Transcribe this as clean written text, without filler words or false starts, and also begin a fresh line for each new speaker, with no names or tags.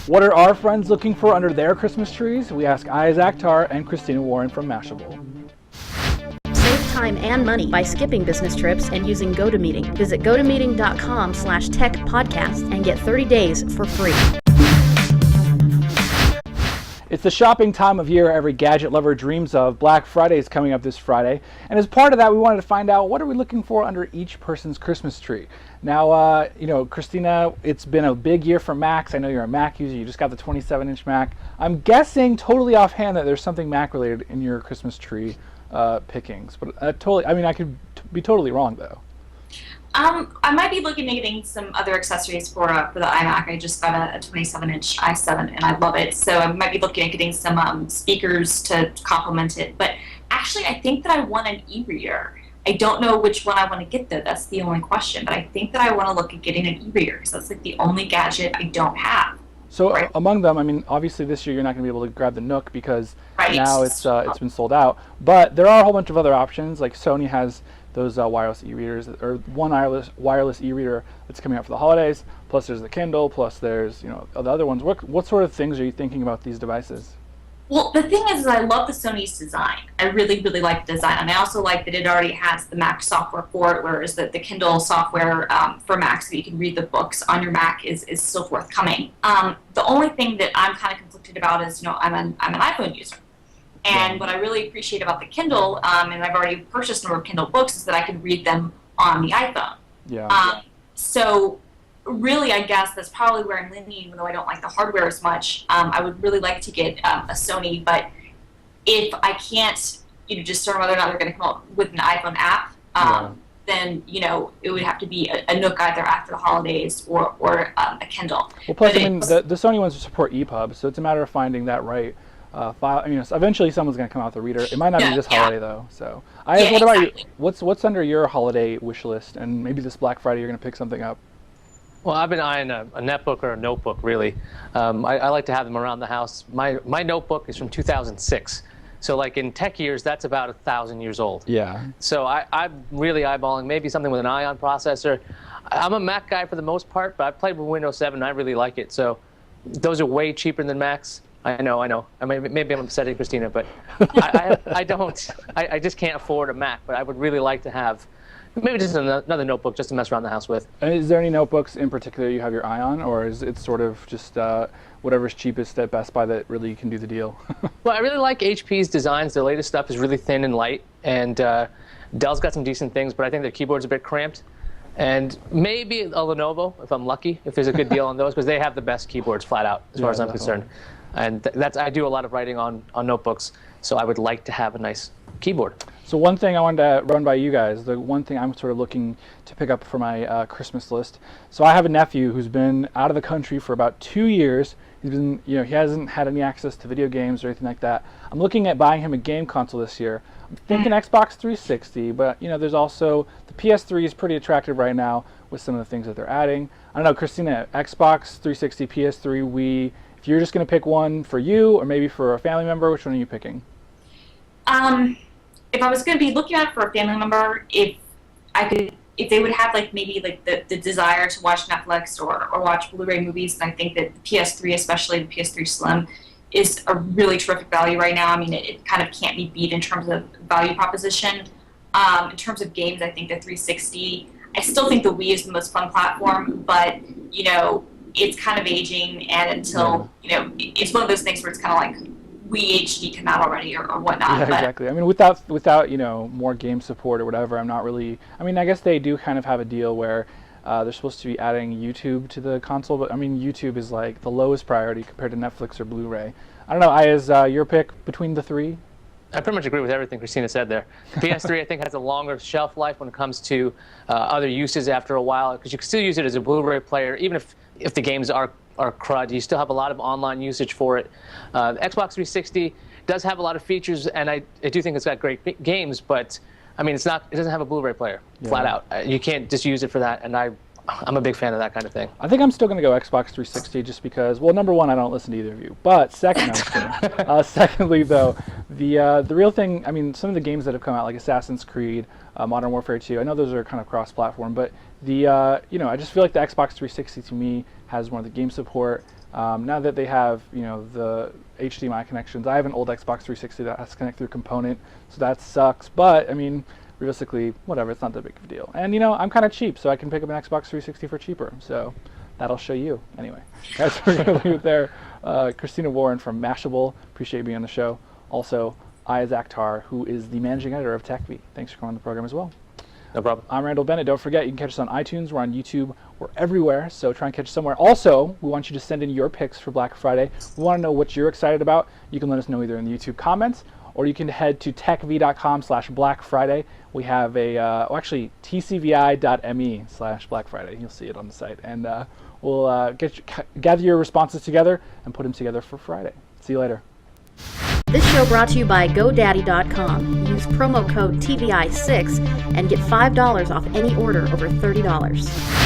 What are our friends looking for under their Christmas trees? We ask Iyaz Akhtar and Christina Warren from Mashable.
Save time and money by skipping business trips and using GoToMeeting. Visit gotomeeting.com/techpodcast and get 30 days for free.
It's the shopping time of year every gadget lover dreams of. Black Friday is coming up this Friday, and as part of that, we wanted to find out what are we looking for under each person's Christmas tree. Now, Christina, it's been a big year for Macs. I know you're a Mac user. You just got the 27-inch Mac. I'm guessing, totally offhand, that there's something Mac-related in your Christmas tree pickings. But I could be totally wrong, though.
I might be looking at getting some other accessories for the iMac. I just got a 27-inch i7 and I love it. So I might be looking at getting some speakers to complement it. But actually, I think that I want an e-reader. I don't know which one I want to get though. That's the only question. But I think that I want to look at getting an e-reader because that's like the only gadget I don't have.
So among them, obviously this year you're not going to be able to grab the Nook because now it's been sold out. But there are a whole bunch of other options. Like Sony has those wireless e-readers, or one wireless e-reader that's coming out for the holidays. Plus there's the Kindle. Plus there's the other ones. What sort of things are you thinking about these devices?
Well, the thing is I love the Sony's design. I really, really like the design. And I also like that it already has the Mac software for it, whereas the Kindle software for Mac, so you can read the books on your Mac, is still forthcoming. The only thing that I'm kind of conflicted about is, I'm an iPhone user. And what I really appreciate about the Kindle, and I've already purchased a number of Kindle books, is that I can read them on the iPhone. So really, I guess that's probably where I'm leaning, even though I don't like the hardware as much. I would really like to get a Sony, but if I can't discern whether or not they're going to come up with an iPhone app, then it would have to be a Nook either after the holidays or a Kindle.
Well, plus, the Sony ones support EPUB, so it's a matter of finding that right file. So eventually someone's going to come out with a reader. It might not be this holiday though. So, what about you? What's under your holiday wish list? And maybe this Black Friday you're going to pick something up.
Well, I've been eyeing a netbook or a notebook, really. I like to have them around the house. My notebook is from 2006. So like in tech years, that's about 1,000 years old.
Yeah.
So I'm really eyeballing maybe something with an Ion processor. I'm a Mac guy for the most part, but I've played with Windows 7 and I really like it. So those are way cheaper than Macs. I know. Maybe I'm upsetting Christina, but I don't. I just can't afford a Mac, but I would really like to have maybe just another notebook just to mess around the house with.
And is there any notebooks in particular you have your eye on, or is it sort of just whatever's cheapest at Best Buy that really can do the deal?
Well, I really like HP's designs. Their latest stuff is really thin and light, and Dell's got some decent things, but I think their keyboard's a bit cramped. And maybe a Lenovo, if I'm lucky, if there's a good deal on those, because they have the best keyboards flat out, as far as I'm concerned. And I do a lot of writing on notebooks, so I would like to have a nice keyboard.
So one thing I wanted to run by you guys, the one thing I'm sort of looking to pick up for my Christmas list. So I have a nephew who's been out of the country for about 2 years. He's been, he hasn't had any access to video games or anything like that. I'm looking at buying him a game console this year. I'm thinking Xbox 360, but there's also the PS3 is pretty attractive right now with some of the things that they're adding. I don't know, Christina, Xbox 360, PS3, Wii. If you're just going to pick one for you or maybe for a family member, which one are you picking?
If I was going to be looking at it for a family member, if they would have maybe the desire to watch Netflix or watch Blu-ray movies, and I think that the PS3, especially the PS3 Slim, is a really terrific value right now. I mean, it kind of can't be beat in terms of value proposition. In terms of games, I think the 360. I still think the Wii is the most fun platform, but it's kind of aging, and until it's one of those things where it's kind of like Wii HD come out already or whatnot.
Yeah, exactly. I mean, without more game support or whatever, I'm not really. I mean, I guess they do kind of have a deal where they're supposed to be adding YouTube to the console, but I mean, YouTube is like the lowest priority compared to Netflix or Blu-ray. I don't know. Iyaz, your pick between the three?
I pretty much agree with everything Christina said there. PS3, I think, has a longer shelf life when it comes to other uses after a while, because you can still use it as a Blu-ray player, even if the games are crud. You still have a lot of online usage for it. The Xbox 360 does have a lot of features, and I do think it's got great games, but I mean, it doesn't have a Blu-ray player, flat out. You can't just use it for that, and I'm a big fan of that kind of thing.
I think I'm still going to go Xbox 360 just because, well, number one, I don't listen to either of you. But second, secondly, though, The real thing, I mean, some of the games that have come out, like Assassin's Creed, Modern Warfare 2, I know those are kind of cross-platform, but I just feel like the Xbox 360 to me has more of the game support. Now that they have, the HDMI connections, I have an old Xbox 360 that has to connect through a component, so that sucks. But I mean, realistically, whatever, it's not that big of a deal. And I'm kind of cheap, so I can pick up an Xbox 360 for cheaper. So that'll show you. Anyway, guys, we're gonna leave it there. Christina Warren from Mashable, appreciate you being on the show. Also, Iyaz Akhtar, who is the managing editor of TechV. Thanks for coming on the program as well.
No problem.
I'm Randall Bennett. Don't forget, you can catch us on iTunes. We're on YouTube. We're everywhere, so try and catch us somewhere. Also, we want you to send in your picks for Black Friday. We want to know what you're excited about. You can let us know either in the YouTube comments, or you can head to techv.com/Black Friday. We have tcvi.me/Black Friday. You'll see it on the site. And we'll gather your responses together and put them together for Friday. See you later.
This show brought to you by GoDaddy.com. Use promo code TVI6 and get $5 off any order over $30.